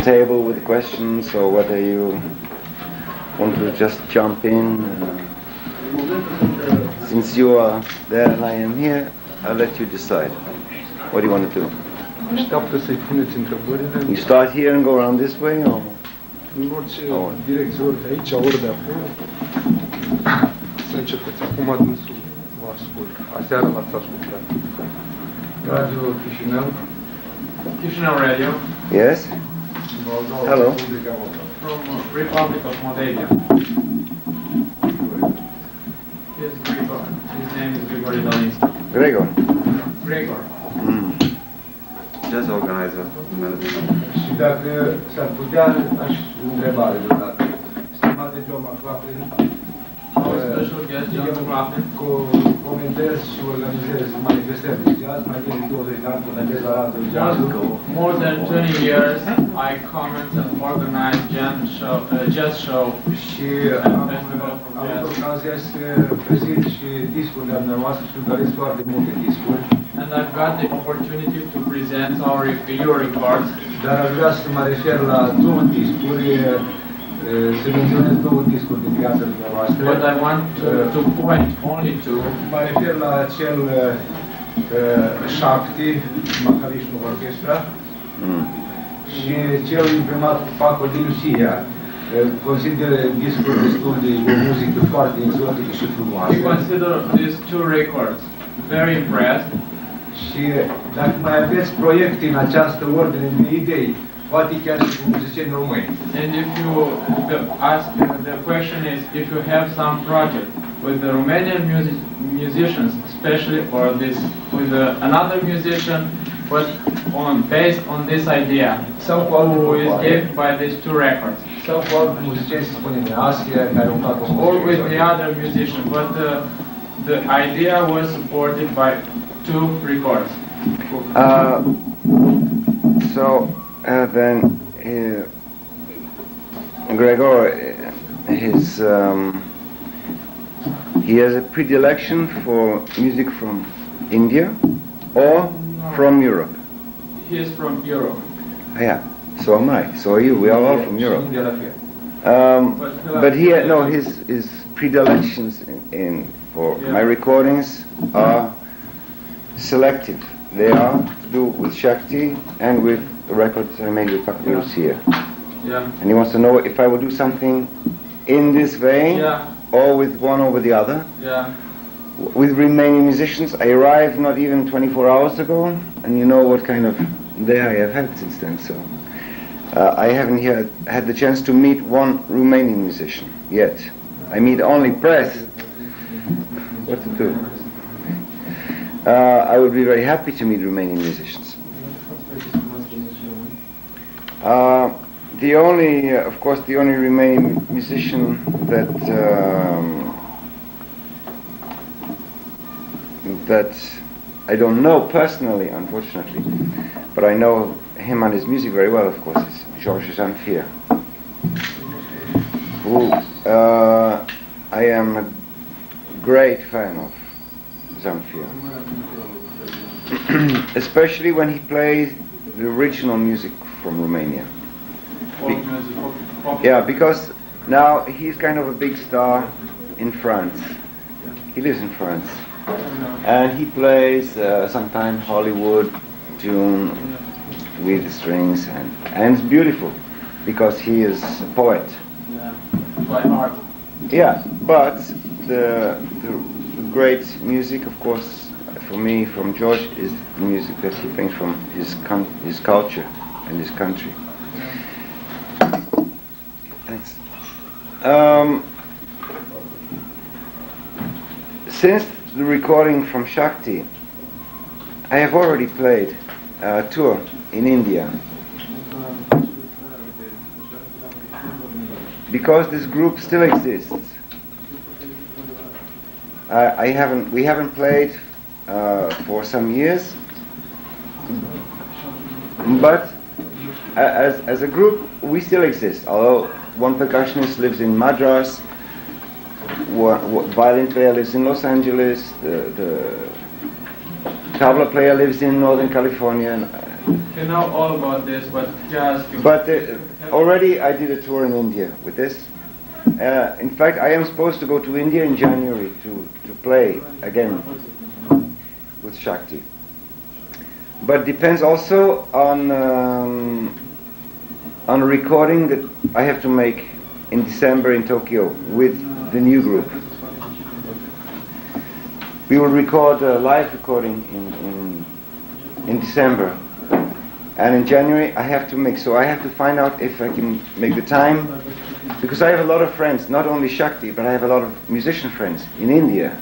Table with questions, or whether you want to just jump in. Since you are there and I am here, I'll let you decide. What do you want to do? Așteaptă să-i puneți întrebările. You start here and go around this way, or? În orice direcție, ori de aici, ori de acolo. Să începeți. Acum dânsul vă ascult. Aseară l-ați ascultat. Radio Chișinău. Chișinău Radio. Yes? Hello. From Republic of Moldavia. Yes, Gregor. His name is Grigori Dolinsky. Gregor. Gregor. Jazz organizer. Și dacă s-ar putea, aș întrebare deodată. Stimate John McLaughlin, Our special guest, John McLaughlin, comentez și organizez manifestări de jazz, mai bine de 20 de ani comentez la Radio Jazzul. more than 20 years, I comment and organize jazz show. Și am avut ocazia să prezint și discurile dumneavoastră și urmăresc foarte multe discuri. And I've got the opportunity to present your records. Dar aș vrea să mă refer la două discuri, să menționez două discuri din viața dumneavoastră. But I want to point only to. Mă refer la cel Shakti, Mahavishnu Orchestra, și cel imprimat Paco de Lucia. Consider discuri destul de muzică foarte exotică și frumoasă. We consider these two records very impressed. Și dacă mai aveți proiecte în această ordine de idei, poate chiar și cu muzicieni români. And if you the question is if you have some project with the Romanian musicians, especially or this with another musician, but based on this idea, who is given by these two records, Sau cu alți muzicieni, să spunem, în Asia, care au fac o or with the other musician, but the idea was supported by two records. Then Gregor, he has a predilection for music from India or from Europe. He is from Europe. Yeah, so am I. So are you. We are all from Europe. But his predilections for my recordings are selective. They are to do with Shakti and with the records I made with Paco de Lucia. Yeah. And he wants to know if I will do something in this vein or with one over the other. Yeah. With Romanian musicians, I arrived not even 24 hours ago, and you know what kind of day I have had since then. So I haven't had the chance to meet one Romanian musician yet. I meet only press. What to do? I would be very happy to meet Romanian musicians. Of course, the only Romanian musician that I don't know personally, unfortunately, but I know him and his music very well, of course, is George Zamfir, who I am a great fan of. Zamfir. Especially when he plays the original music from Romania. Because now he's kind of a big star in France. He lives in France. And he plays sometimes Hollywood tune with the strings, and it's beautiful because he is a poet. By heart. Yeah, but the great music, of course, for me, from George, is the music that he brings from his culture and his country. Thanks. Since the recording from Shakti, I have already played a tour in India. Because this group still exists. We haven't played for some years, but as a group, we still exist. Although one percussionist lives in Madras, one violin player lives in Los Angeles, the tabla player lives in Northern California. You know all about this, but just... But already I did a tour in India with this. In fact, I am supposed to go to India in January to play again with Shakti. But depends also on a recording that I have to make in December in Tokyo with the new group. We will record a live recording in December. And in January I have to make, so I have to find out if I can make the time, because I have a lot of friends, not only Shakti, but I have a lot of musician friends in India,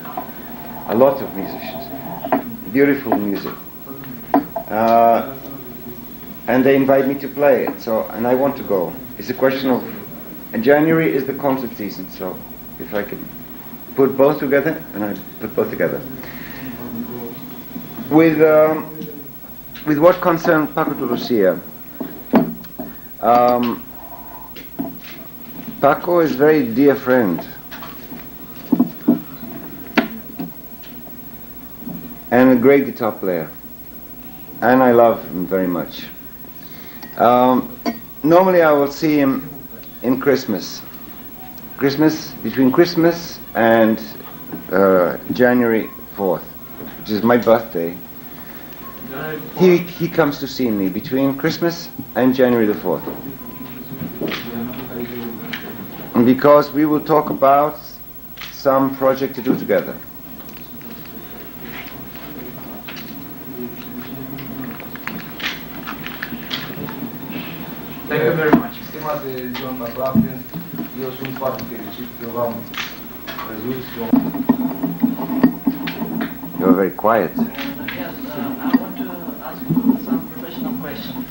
a lot of musicians, beautiful music, and they invite me to play it. So, and I want to go. It's a question of, and January is the concert season, so if I can put both together, and I put both together. With what concerns Paco de Lucia, Paco is a very dear friend and a great guitar player, and I love him very much. Normally I will see him in Christmas, between Christmas and January 4th, which is my birthday. He comes to see me between Christmas and January the 4th. Because we will talk about some project to do together. Thank you very much. Stimate John McLaughlin, eu sunt foarte fericit că v-am văzut. You are very quiet. Yes, I want to ask you some professional questions.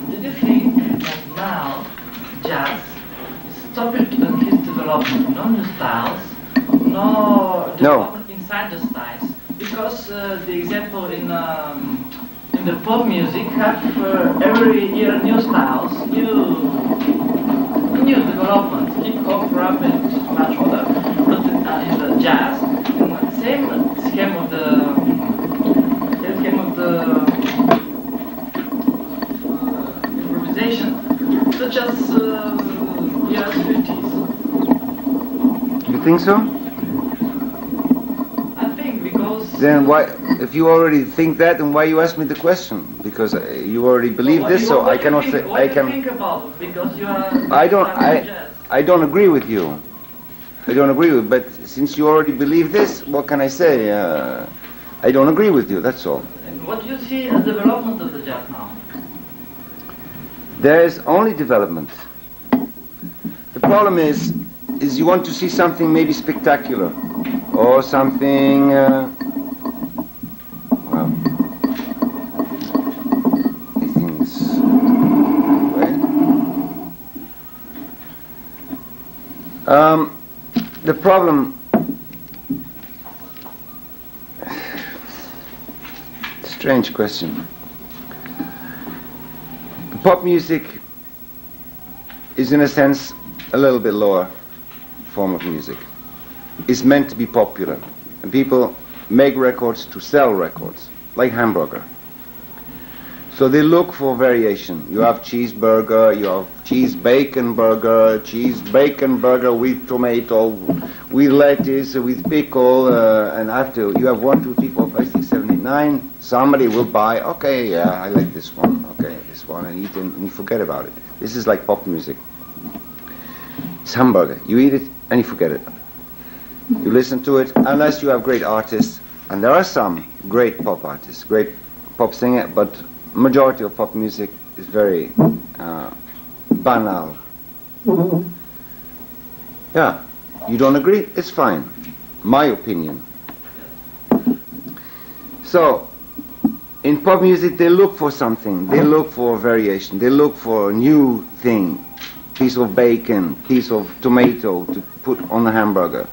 Did you think that now jazz stopped in his development, no new styles, no development inside the styles? Because the example in the pop music have every year new styles, new development, hip hop, rap, and much other. But in the jazz, same scheme of the improvisation, such as years 50s. You think so? I think because. Then why, if you already think that, then why you ask me the question? Because you already believe this, so I cannot say. What do you think about it? Because you are. I don't agree with you. I don't agree with, but since you already believe this, what can I say? I don't agree with you, that's all. And what do you see as development of the jazz now? There is only development. The problem is you want to see something maybe spectacular, or something, well, things, anyway. The problem, strange question. Pop music is in a sense a little bit lower form of music. It's meant to be popular, and people make records to sell records, like hamburger. So they look for variation. You have cheeseburger, you have cheese bacon burger with tomato, with lettuce, with pickle, and after you have 1, 2, 3, 4, 5, 6, 7, 8, 9. Somebody will buy, okay, yeah, I like this one, okay, this one, and eat it, and you forget about it. This is like pop music. It's hamburger. You eat it and you forget it. You listen to it, unless you have great artists, and there are some great pop artists, great pop singer, but majority of pop music is very banal. Yeah, you don't agree? It's fine. My opinion. So, in pop music they look for something, they look for variation, they look for a new thing, piece of bacon, piece of tomato to put on a hamburger,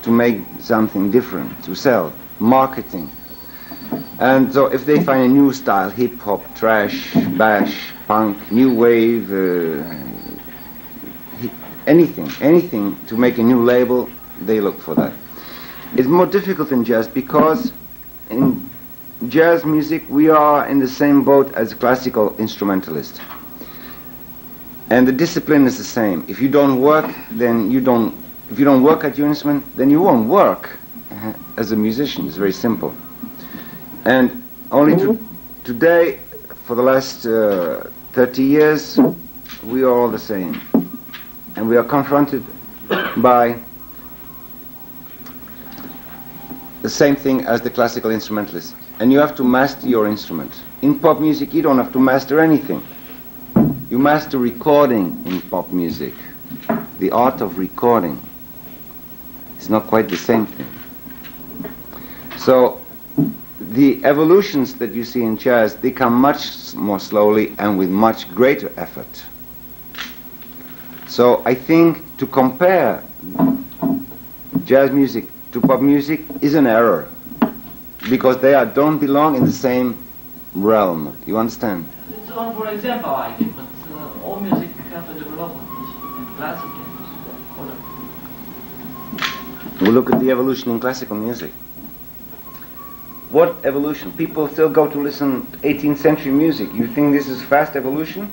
to make something different, to sell, marketing. And so if they find a new style, hip-hop, trash, bash, punk, new wave, anything to make a new label, they look for that. It's more difficult in jazz because in jazz music we are in the same boat as classical instrumentalists. And the discipline is the same. If you don't work, then you don't, if you don't work at your instrument, then you won't work as a musician. It's very simple. And only today, for the last 30 years, we are all the same. And we are confronted by the same thing as the classical instrumentalists. And you have to master your instrument. In pop music, you don't have to master anything. You master recording in pop music. The art of recording. It's not quite the same thing. So, the evolutions that you see in jazz, they come much more slowly and with much greater effort. So I think to compare jazz music to pop music is an error, because they don't belong in the same realm. You understand? It's all for example, I think, but all music have a development in classical music. We look at the evolution in classical music. What evolution? People still go to listen to 18th century music. You think this is fast evolution?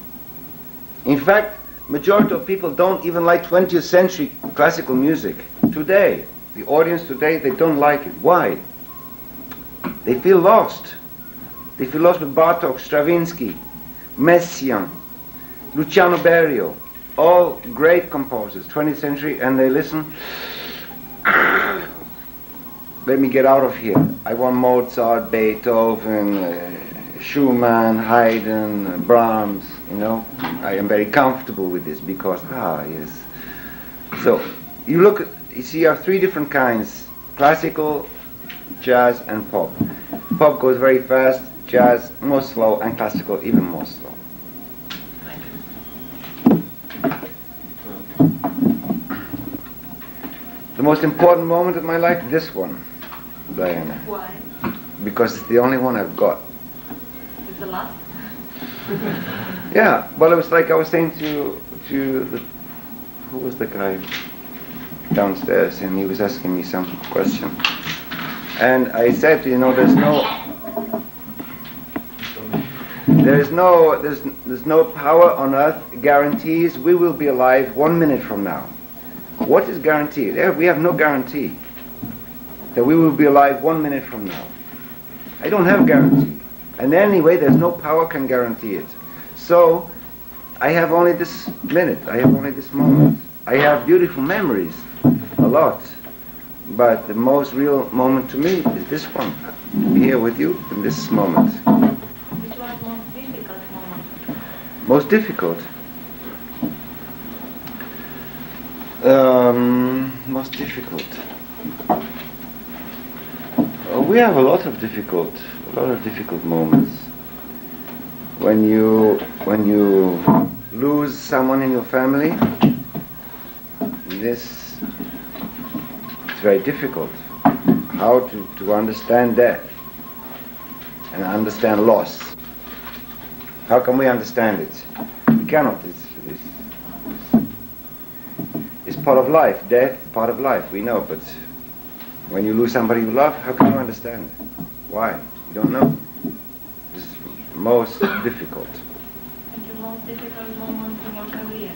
In fact, majority of people don't even like 20th century classical music today. The audience today, they don't like it. Why? They feel lost. They feel lost with Bartók, Stravinsky, Messiaen, Luciano Berio, all great composers, 20th century, and they listen. Let me get out of here. I want Mozart, Beethoven, Schumann, Haydn, Brahms, you know. I am very comfortable with this because, yes. So, you see, you have three different kinds: classical, jazz, and pop. Pop goes very fast, jazz more slow, and classical even more slow. Thank you. The most important moment of my life, this one, Diana. Why? Because it's the only one I've got. It's the last? Yeah, well, it was like I was saying to who was the guy downstairs, and he was asking me some question. And I said, you know, there's no power on earth guarantees we will be alive 1 minute from now. What is guaranteed? We have no guarantee that we will be alive 1 minute from now. I don't have guarantee. And anyway, there's no power can guarantee it. So, I have only this minute. I have only this moment. I have beautiful memories, a lot. But the most real moment to me is this one. To be here with you in this moment. Which was most difficult moment? Most difficult? Most difficult. We have a lot of difficult moments. When you lose someone in your family, this is very difficult. How to understand death and understand loss. How can we understand it? We cannot. It's part of life. Death, part of life. We know, but when you lose somebody you love, how can you understand it? Why? You don't know. It's most difficult. And the most difficult moment in your career?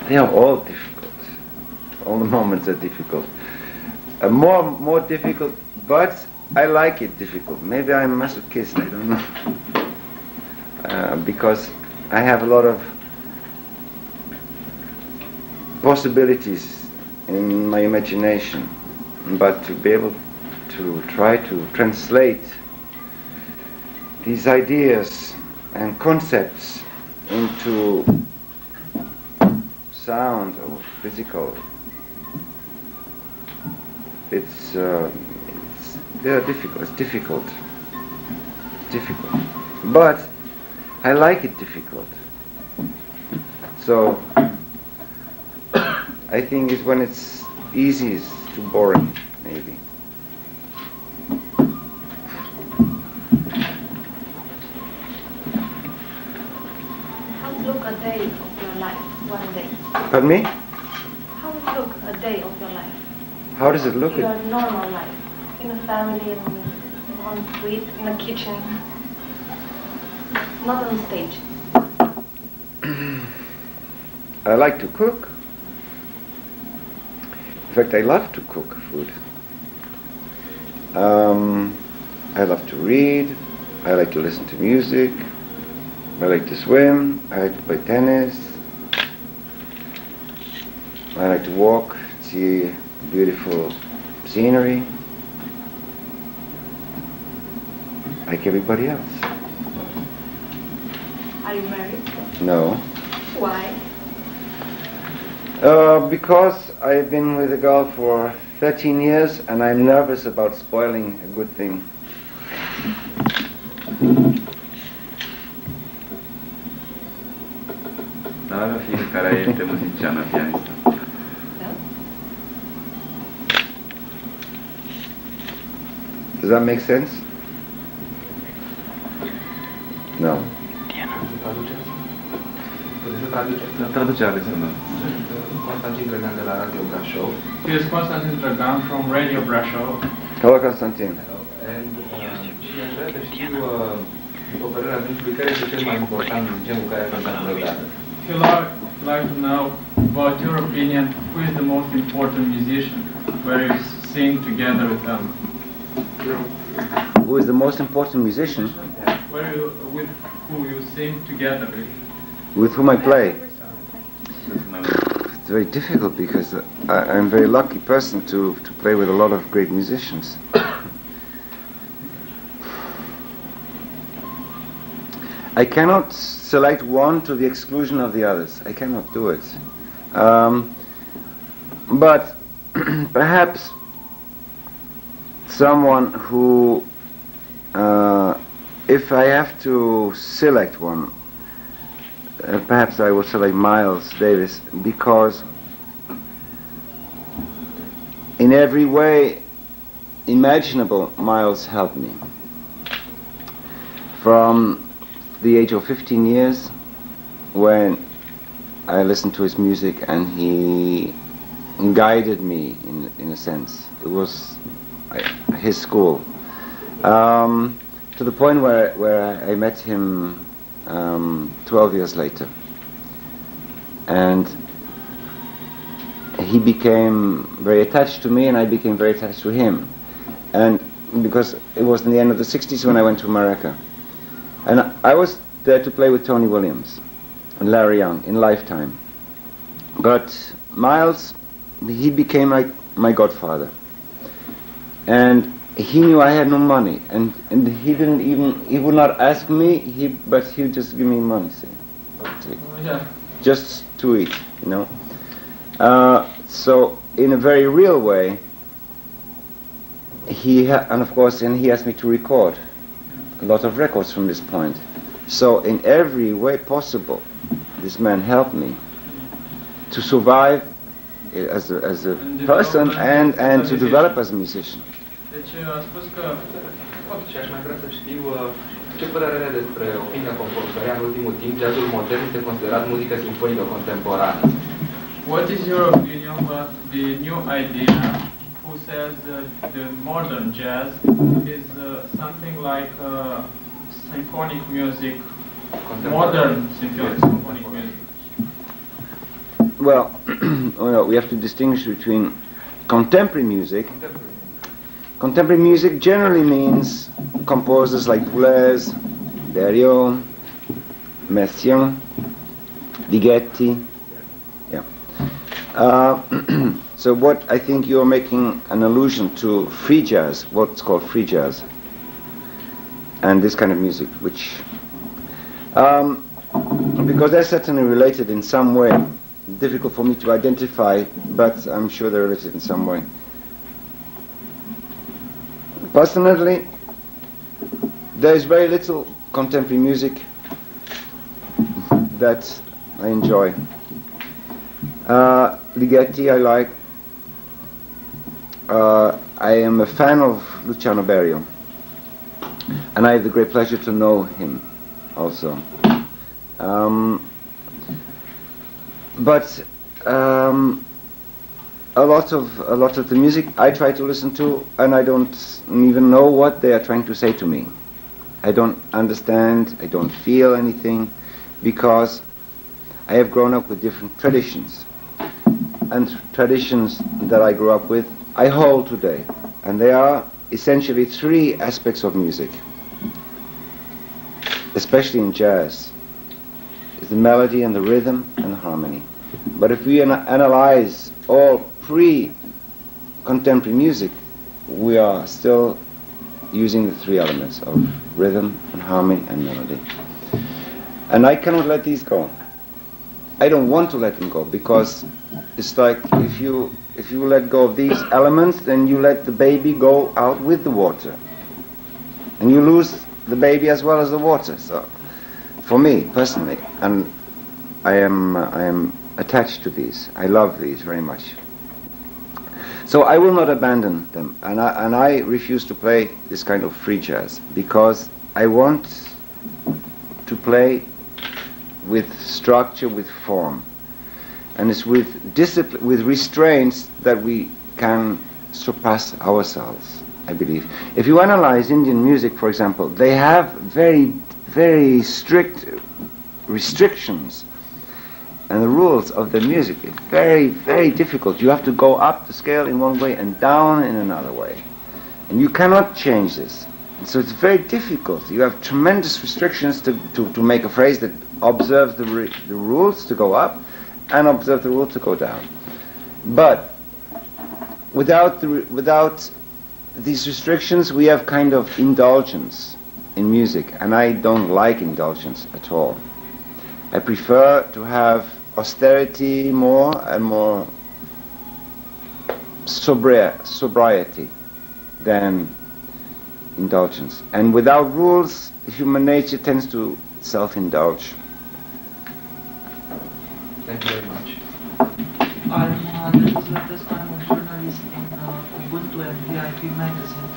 They are all difficult. All the moments are difficult. More difficult, but I like it difficult. Maybe I'm a masochist, I don't know. Because I have a lot of possibilities in my imagination, but to be able to try to translate these ideas and concepts into sound or physical, it's difficult. It's difficult, but I like it difficult. So I think it's when it's easy, it's too boring, maybe. a day of your life, one day? Pardon me? How would look a day of your life? How does it look? Your normal life, in a family, on the street, in a kitchen, not on stage. I like to cook. In fact, I love to cook food. I love to read. I like to listen to music. I like to swim. I like to play tennis. I like to walk, see beautiful scenery, like everybody else. Are you married? No. Why? Because I've been with a girl for 13 years and I'm nervous about spoiling a good thing. Avea fiecare este muziciană, pianistă. No? Does that make sense? No. Traducerea sună. Constantin Dragan de la Radio Brașov. Here's Constantin Dragan from Radio Brasov. Hello, Constantin. Și aș vrea să știu, după părerea dânsului, care este cel mai important muzician cu care a cântat vreodată? He'd like to know, about your opinion, who is the most important musician, where you sing together with them? Who is the most important musician? With who you sing together with? With whom I play? It's very difficult because I'm a very lucky person to play with a lot of great musicians. I cannot select one to the exclusion of the others. I cannot do it. But perhaps someone who, if I have to select one, perhaps I would select Miles Davis, because in every way imaginable Miles helped me. From the age of 15 years, when I listened to his music and he guided me in a sense. It was his school. To the point where I met him 12 years later. And he became very attached to me and I became very attached to him. And because it was in the end of the 60s when I went to America. And I was there to play with Tony Williams and Larry Young in Lifetime. But Miles, he became like my godfather. And he knew I had no money, and he would not ask me, but he would just give me money, say, just to eat, you know. So in a very real way, and of course, he asked me to record a lot of records from this point. So in every way possible, this man helped me to survive as a person and to develop as a musician. Deci a spus că... Și aș mai vrea să știu ce părere are despre opinia compozitorului în ultimul timp, jazzul modern este considerat muzică simfonică contemporană. What is your opinion about the new idea who says the modern jazz is something like symphonic music, modern symphonic music? Well, we have to distinguish between contemporary music. Contemporary music generally means composers like Boulez, Deriot, Messiaen, Ligeti. Yeah. So what I think you're making an allusion to free jazz, what's called free jazz, and this kind of music, which, because they're certainly related in some way, difficult for me to identify, but I'm sure they're related in some way. Personally, there is very little contemporary music that I enjoy. Ligeti I like. I am a fan of Luciano Berio, and I have the great pleasure to know him also. but a lot of the music I try to listen to, and I don't even know what they are trying to say to me. I don't understand, I don't feel anything, because I have grown up with different traditions. And traditions that I grew up with, I hold today. And there are essentially three aspects of music, especially in jazz. It's the melody and the rhythm and the harmony. But if we analyze all pre-contemporary music, we are still using the three elements of rhythm and harmony and melody. And I cannot let these go. I don't want to let them go, because it's like if you let go of these elements, then you let the baby go out with the water. And you lose the baby as well as the water. So for me personally, and I am attached to these. I love these very much. So I will not abandon them, and I refuse to play this kind of free jazz, because I want to play with structure, with form, and it's with discipline, with restraints, that we can surpass ourselves, I believe. If you analyze Indian music, for example, they have very, very strict restrictions, and the rules of the music is very, very difficult. You have to go up the scale in one way and down in another way, and you cannot change this. And so it's very difficult. You have tremendous restrictions to make a phrase that observes the rules to go up and observe the rules to go down. But without these restrictions, we have kind of indulgence in music, and I don't like indulgence at all. I prefer to have austerity more and more sobriety than indulgence. And without rules, human nature tends to self-indulge. Thank you very much. I'm this kind of journalist in Ubuntu and VIP magazine,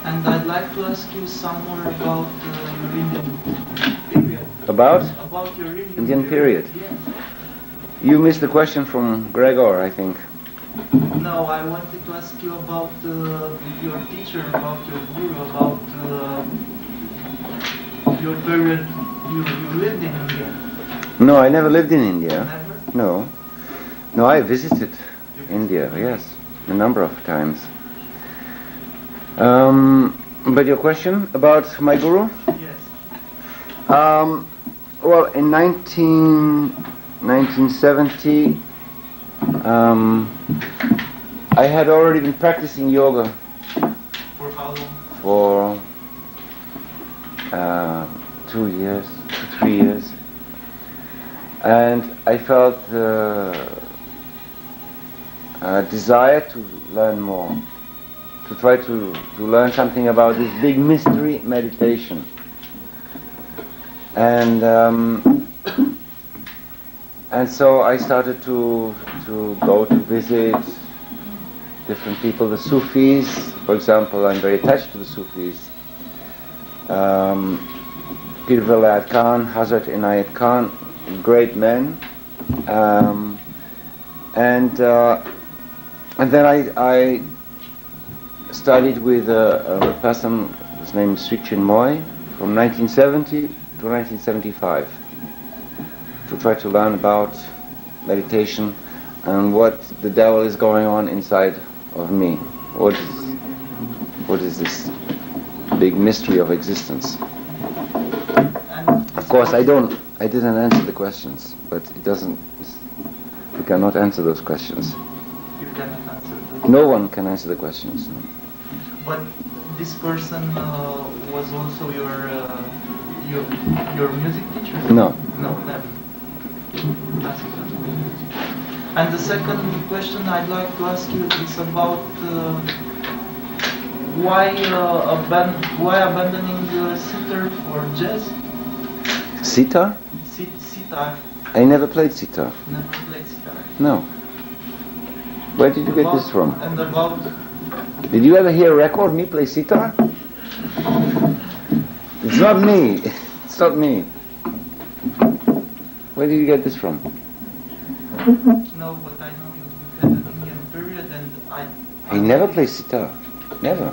and I'd like to ask you some more about your Indian period. About your Indian period? Yes. You missed the question from Gregor, I think. No, I wanted to ask you about your teacher, about your guru, about your period you lived in India. No, I never lived in India. Never? No. No, I visited India, yes, a number of times. But your question about my guru? Yes. Well, in 1970, I had already been practicing yoga. For how long? For 2 years, 3 years. And I felt a desire to learn more, to try to learn something about this big mystery, meditation. And so I started to go to visit different people, the Sufis, for example. I'm very attached to the Sufis. Pir Velayat Khan, Hazrat Inayat Khan, great men. And then I studied with a person, his name is Sri Chinmoy, from 1970 to 1975, to try to learn about meditation and what the devil is going on inside of me. What is this big mystery of existence? Of course, I didn't answer the questions, but we cannot answer those questions. You cannot answer those. No one can answer the questions. No. But this person was also your music teacher? No. No, never. That's it. And the second question I'd like to ask you is about why abandoning sitar for jazz? Sitar? Sitar. I never played sitar. Never played sitar. No. Where did you get this from? And about... Did you ever hear a record me play sitar? It's not me. It's not me. Where did you get this from? No, but I know you had an Indian period, and He never plays sitar. Never.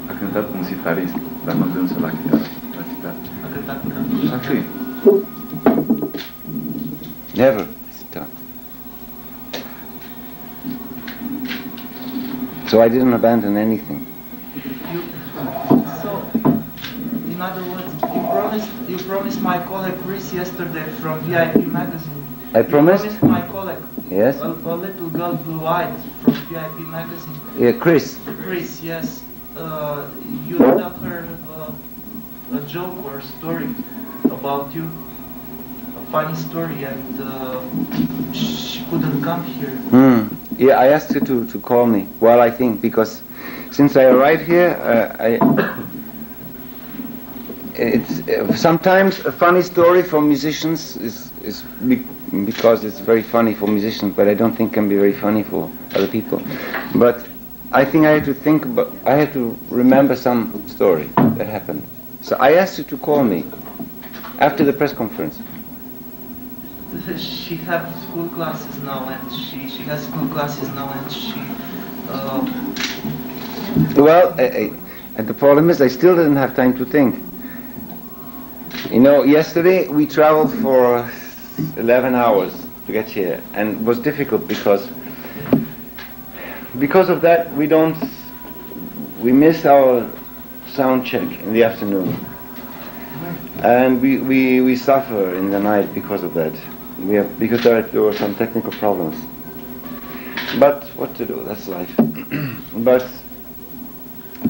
A cântat un sitarist, dar nu dânsul la chitară, la sitar. A cântat cu Ah, sì. Never sitar. So I didn't abandon anything. So, in other words, you promised my colleague Chris yesterday from VIP magazine. I promised? You promised my colleague. Yes? A little girl, blue-eyed, from VIP magazine. Yeah, Chris. Chris, yes. You tell her a joke or a story about you, a funny story, and she couldn't come here. Yeah, I asked her to call me. Well, I think because since I arrived here, it's sometimes a funny story for musicians is because it's very funny for musicians, but I don't think can be very funny for other people. But I think I had to think about, I had to remember some story that happened. So I asked her to call me after the press conference. She has school classes now, and she has school classes now, and she. Well, and the problem is I still didn't have time to think. You know, yesterday we traveled for 11 hours to get here, and it was difficult because of that we missed our sound check in the afternoon, and we suffer in the night because of that. Because there were some technical problems. But what to do? That's life. But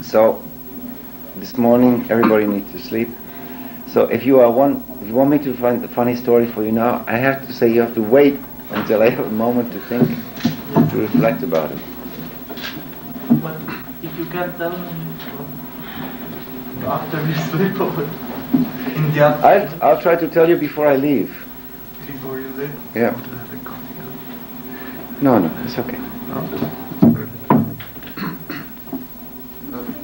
so this morning everybody needs to sleep. So if you want me to find a funny story for you now, I have to say you have to wait until I have a moment to think, to reflect about it. But if you can tell me after you sleep over in the afternoon. I'll try to tell you before I leave. Before you leave? Yeah. No, it's okay.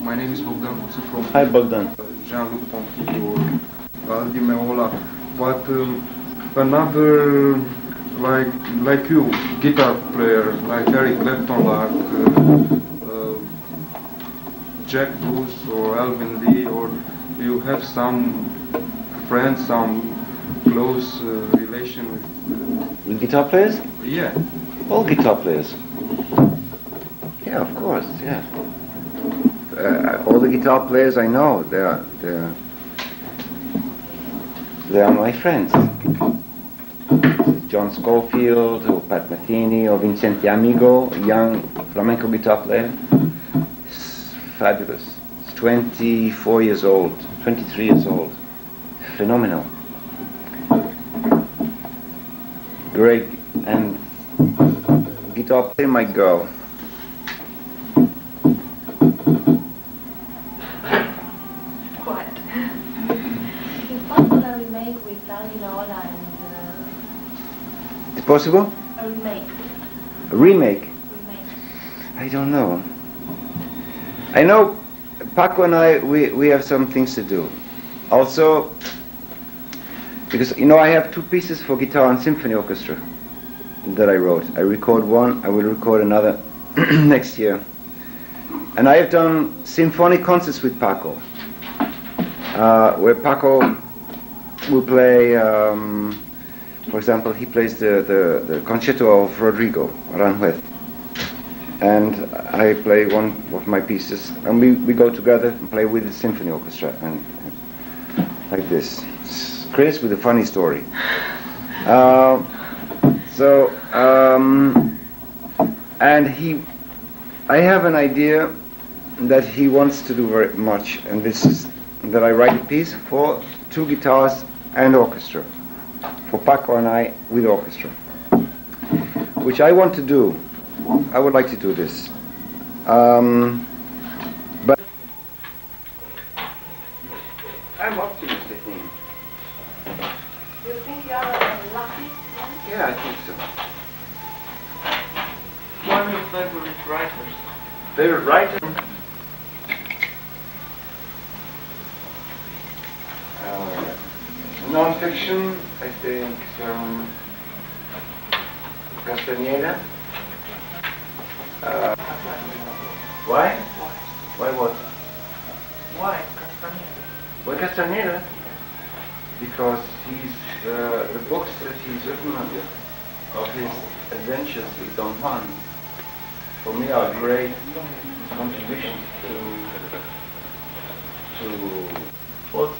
My name is Bogdan from Hi, Bogdan. Jean-Luc Ponty or Aldimeola, but another like you, guitar player like Eric Clapton, like Jack Bruce or Alvin Lee, or you have some friends, some close relation With guitar players? yeah. All guitar players. Yeah, of course, yeah. All the guitar players I know, they are my friends. John Scofield, or Pat Metheny, or Vincente Amigo, a young flamenco guitar player. It's fabulous. He's 24 years old, 23 years old. Phenomenal. Great. And guitar player, my girl. Quite. It's possible a remake with Daniela and It's possible? a remake. A remake? Remake. I don't know. I know Paco and I, we have some things to do. Also, because, you know, I have two pieces for guitar and symphony orchestra that I wrote. I record one, I will record another next year. And I have done symphonic concerts with Paco, where Paco will play, for example, he plays the concerto of Rodrigo Aranjuez. And I play one of my pieces, and we go together and play with the symphony orchestra, and like this. It's Chris with a funny story. And I have an idea that he wants to do very much, and this is that I write a piece for two guitars and orchestra, for Paco and I with orchestra, which I want to do. I would like to do this. But I'm optimistic. Do you think you are lucky? Yeah, I think so. One of your favorite writers? Favorite writer? Non-fiction, I think. Castañeda. Why? Why what? Why Castaneda? Why Castañeda? Because the books that he's written of his adventures with Don Juan, for me are great contributions to Вот.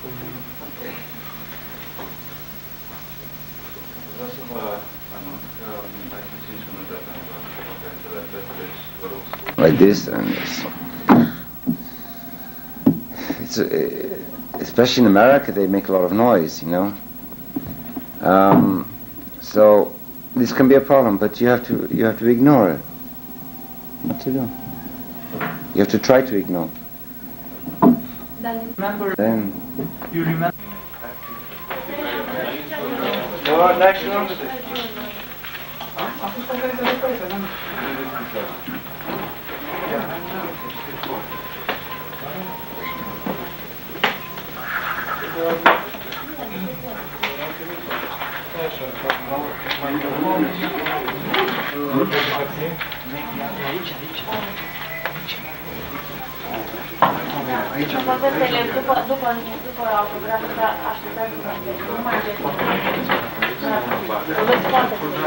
like this, and it's especially in America they make a lot of noise, you know. So this can be a problem, but you have to ignore it. What to do? You have to try to ignore. Remember, Then. you remember? Oh, nice one. După autograf, dar așteptați nu mai aveți foarte frumos.